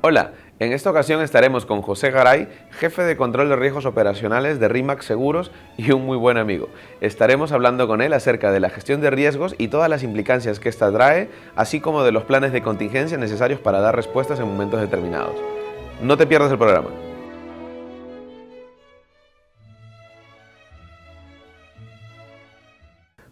Hola, en esta ocasión estaremos con José Garay, jefe de control de riesgos operacionales de RIMAX Seguros y un muy buen amigo. Estaremos hablando con él acerca de la gestión de riesgos y todas las implicancias que esta trae, así como de los planes de contingencia necesarios para dar respuestas en momentos determinados. No te pierdas el programa.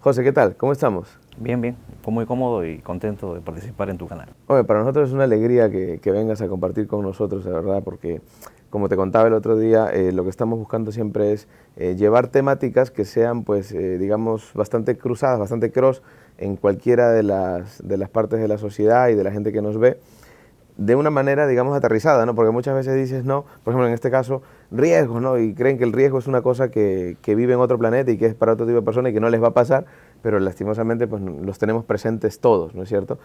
José, ¿qué tal? ¿Cómo estamos? Bien, bien. Fue muy cómodo y contento de participar en tu canal. Oye, para nosotros es una alegría que vengas a compartir con nosotros, de verdad, porque como te contaba el otro día, lo que estamos buscando siempre es llevar temáticas que sean, pues, digamos, bastante cruzadas, bastante cross en cualquiera de las partes de la sociedad y de la gente que nos ve, de una manera, digamos, aterrizada, ¿no? Porque muchas veces dices, no, por ejemplo, en este caso, riesgos, ¿no? Y creen que el riesgo es una cosa que vive en otro planeta y que es para otro tipo de personas y que no les va a pasar, pero lastimosamente pues los tenemos presentes todos, ¿no es cierto?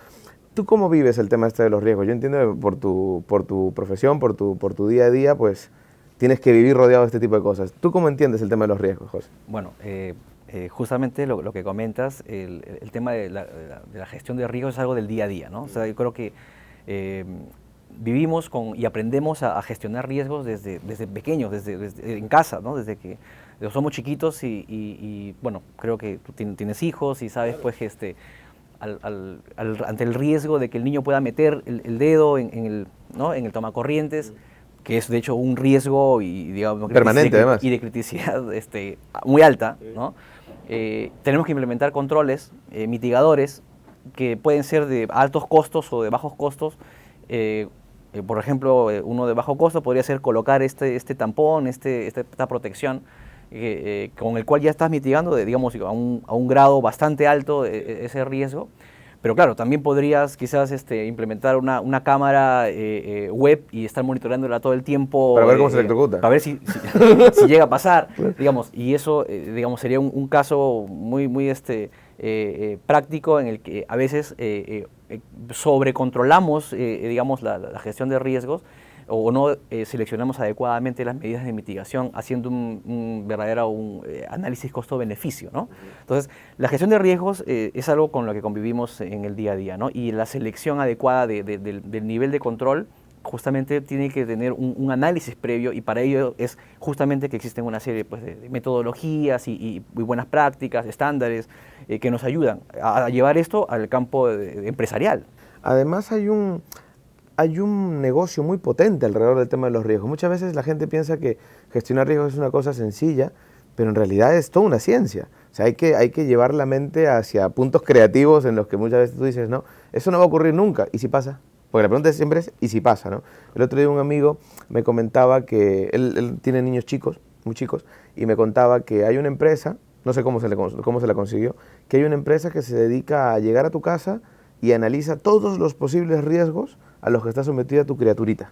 ¿Tú cómo vives el tema este de los riesgos? Yo entiendo que por tu profesión, por tu día a día, pues tienes que vivir rodeado de este tipo de cosas. ¿Tú cómo entiendes el tema de los riesgos, José? Bueno, justamente lo que comentas, el tema de la gestión de riesgos es algo del día a día, ¿no? O sea, yo creo que vivimos y aprendemos a gestionar riesgos desde pequeños, desde en casa, ¿no? Desde que somos chiquitos y bueno, creo que tú tienes hijos y sabes pues que ante el riesgo de que el niño pueda meter el dedo ¿no? en el tomacorrientes, que es de hecho un riesgo y digamos permanente además, y de criticidad muy alta, ¿no? Tenemos que implementar controles mitigadores que pueden ser de altos costos o de bajos costos. Por ejemplo, uno de bajo costo podría ser colocar este tampón, esta protección, con el cual ya estás mitigando, digamos, a un grado bastante alto ese riesgo. Pero claro, también podrías quizás implementar una cámara web y estar monitoreándola todo el tiempo. Para ver cómo se electrocuta. Para ver si llega a pasar, digamos, y eso, digamos, sería un caso muy práctico en el que a veces sobrecontrolamos, digamos, la gestión de riesgos o no seleccionamos adecuadamente las medidas de mitigación haciendo un verdadero análisis costo-beneficio, ¿no? Entonces, la gestión de riesgos es algo con lo que convivimos en el día a día, ¿no? Y la selección adecuada del nivel de control justamente tiene que tener un análisis previo y para ello es justamente que existen una serie pues, de metodologías y buenas prácticas, estándares que nos ayudan a llevar esto al campo empresarial. Además hay un negocio muy potente alrededor del tema de los riesgos. Muchas veces la gente piensa que gestionar riesgos es una cosa sencilla, pero en realidad es toda una ciencia. O sea, hay que llevar la mente hacia puntos creativos en los que muchas veces tú dices, no, eso no va a ocurrir nunca. ¿Y si pasa? Porque la pregunta siempre es, ¿y si pasa? ¿No? El otro día un amigo me comentaba que él tiene niños chicos, muy chicos, y me contaba que hay una empresa, no sé cómo se la consiguió, que hay una empresa que se dedica a llegar a tu casa y analiza todos los posibles riesgos a los que está sometida tu criaturita.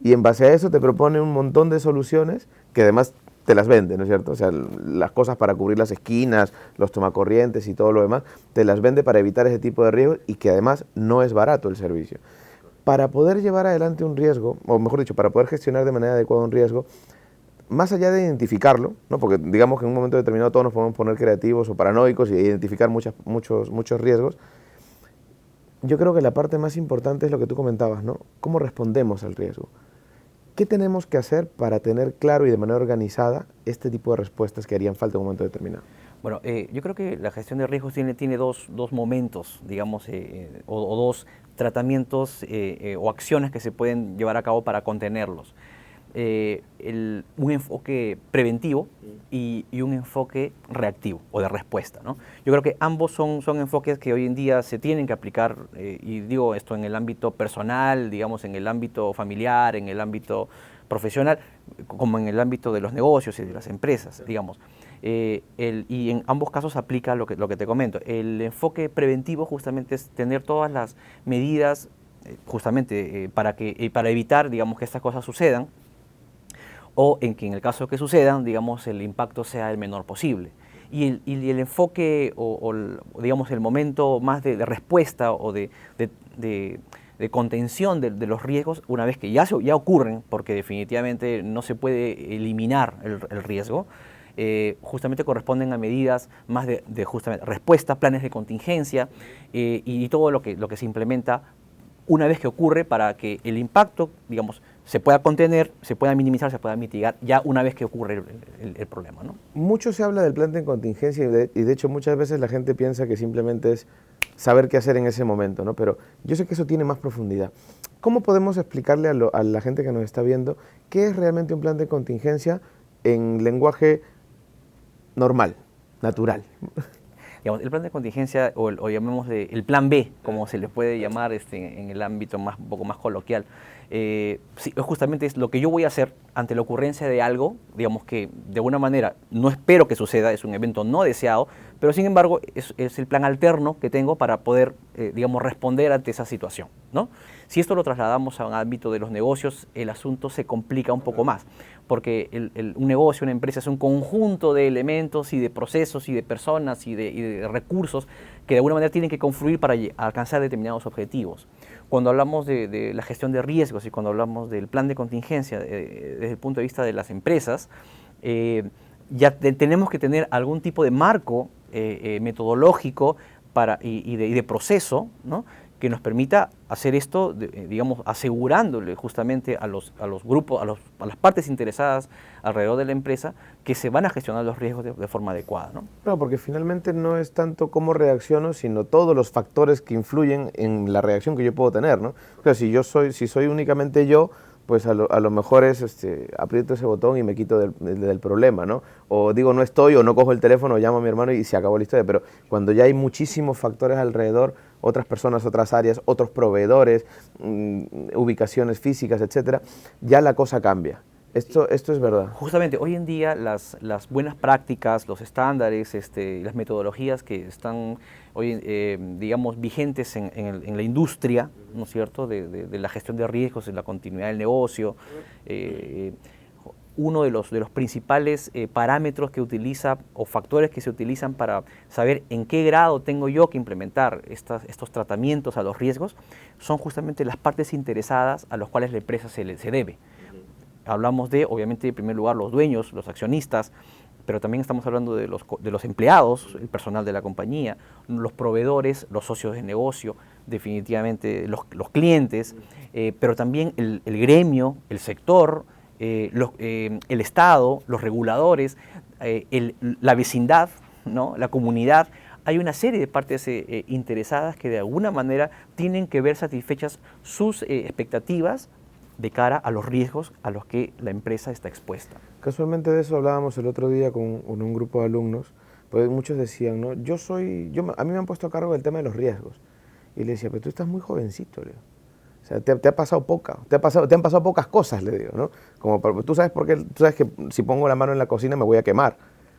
Y en base a eso te propone un montón de soluciones que además te las vende, ¿no es cierto? O sea, las cosas para cubrir las esquinas, los tomacorrientes y todo lo demás, te las vende para evitar ese tipo de riesgos y que además no es barato el servicio. Para poder llevar adelante un riesgo, o mejor dicho, para poder gestionar de manera adecuada un riesgo, más allá de identificarlo, ¿no? Porque digamos que en un momento determinado todos nos podemos poner creativos o paranoicos y identificar muchos riesgos, yo creo que la parte más importante es lo que tú comentabas, ¿no? ¿Cómo respondemos al riesgo? ¿Qué tenemos que hacer para tener claro y de manera organizada este tipo de respuestas que harían falta en un momento determinado? Bueno, yo creo que la gestión de riesgos tiene dos momentos, digamos, o dos tratamientos o acciones que se pueden llevar a cabo para contenerlos. Un enfoque preventivo y un enfoque reactivo o de respuesta, ¿no? Yo creo que ambos son enfoques que hoy en día se tienen que aplicar, y digo esto en el ámbito personal, digamos en el ámbito familiar, en el ámbito profesional, como en el ámbito de los negocios y de las empresas, digamos. Y en ambos casos aplica lo que te comento. El enfoque preventivo justamente es tener todas las medidas justamente para evitar, digamos, que estas cosas sucedan, o en que en el caso que sucedan, digamos, el impacto sea el menor posible. Y el enfoque digamos, el momento más de respuesta o de contención de los riesgos, una vez que ya ocurren, porque definitivamente no se puede eliminar el riesgo, justamente corresponden a medidas más de justamente respuesta, planes de contingencia y todo lo que se implementa una vez que ocurre para que el impacto, digamos, se pueda contener, se pueda minimizar, se pueda mitigar ya una vez que ocurre el problema, ¿no? Mucho se habla del plan de contingencia y de hecho muchas veces la gente piensa que simplemente es saber qué hacer en ese momento, ¿no? Pero yo sé que eso tiene más profundidad. ¿Cómo podemos explicarle a la gente que nos está viendo qué es realmente un plan de contingencia en lenguaje normal, natural? Digamos, el plan de contingencia, o llamémosle el plan B, como se le puede llamar en el ámbito un poco más coloquial, sí, justamente es lo que yo voy a hacer ante la ocurrencia de algo, digamos que de alguna manera no espero que suceda, es un evento no deseado, pero sin embargo es el plan alterno que tengo para poder, digamos, responder ante esa situación, ¿no? Si esto lo trasladamos a un ámbito de los negocios, el asunto se complica un poco más, porque un negocio, una empresa es un conjunto de elementos y de procesos y de personas y de recursos que de alguna manera tienen que confluir para alcanzar determinados objetivos. Cuando hablamos de la gestión de riesgos y cuando hablamos del plan de contingencia desde el punto de vista de las empresas, ya tenemos que tener algún tipo de marco metodológico y de proceso, ¿no?, que nos permita hacer esto, digamos, asegurándole justamente a los grupos, a las partes interesadas alrededor de la empresa, que se van a gestionar los riesgos de forma adecuada, ¿no? Claro, porque finalmente no es tanto cómo reacciono, sino todos los factores que influyen en la reacción que yo puedo tener, ¿no? O sea, si soy únicamente yo, pues a lo mejor es aprieto ese botón y me quito del problema, ¿no? O digo no estoy, o no cojo el teléfono, o llamo a mi hermano y se acabó la historia. Pero cuando ya hay muchísimos factores alrededor, otras personas, otras áreas, otros proveedores, ubicaciones físicas, etcétera, ya la cosa cambia. Esto es verdad. Justamente, hoy en día las buenas prácticas, los estándares, las metodologías que están hoy, digamos, vigentes en la industria, ¿no es cierto?, de la gestión de riesgos, de la continuidad del negocio, uno de los principales parámetros que utiliza o factores que se utilizan para saber en qué grado tengo yo que implementar estos tratamientos a los riesgos son justamente las partes interesadas a las cuales la empresa se debe. Hablamos de, obviamente, en primer lugar, los dueños, los accionistas, pero también estamos hablando de los empleados, el personal de la compañía, los proveedores, los socios de negocio, definitivamente los clientes, pero también el gremio, el sector, el Estado, los reguladores, la vecindad, ¿no?, la comunidad. Hay una serie de partes interesadas que de alguna manera tienen que ver satisfechas sus expectativas de cara a los riesgos a los que la empresa está expuesta. Casualmente de eso hablábamos el otro día con un grupo de alumnos, pues muchos decían, ¿no? A mí me han puesto a cargo del tema de los riesgos. Y le decía, pero tú estás muy jovencito, Leo. O sea, te han pasado pocas cosas, le digo, ¿no? Tú sabes que si pongo la mano en la cocina me voy a quemar,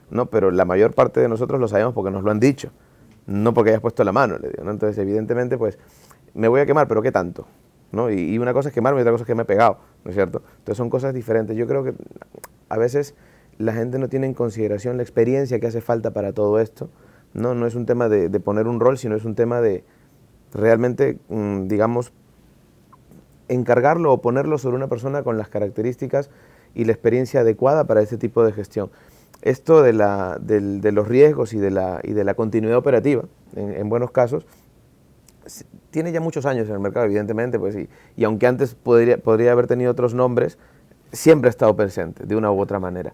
¿no? Pero la mayor parte de nosotros lo sabemos porque nos lo han dicho, no porque hayas puesto la mano, le digo, ¿no? Entonces, evidentemente, pues, me voy a quemar, pero ¿qué tanto?, ¿no? Y una cosa es quemarme y otra cosa es que me he pegado, ¿no es cierto? Entonces son cosas diferentes. Yo creo que a veces la gente no tiene en consideración la experiencia que hace falta para todo esto, ¿no? No es un tema de poner un rol, sino es un tema de realmente, digamos, encargarlo o ponerlo sobre una persona con las características y la experiencia adecuada para este tipo de gestión. Esto de los riesgos y de la continuidad operativa, en buenos casos, tiene ya muchos años en el mercado, evidentemente, pues, y aunque antes podría haber tenido otros nombres, siempre ha estado presente, de una u otra manera.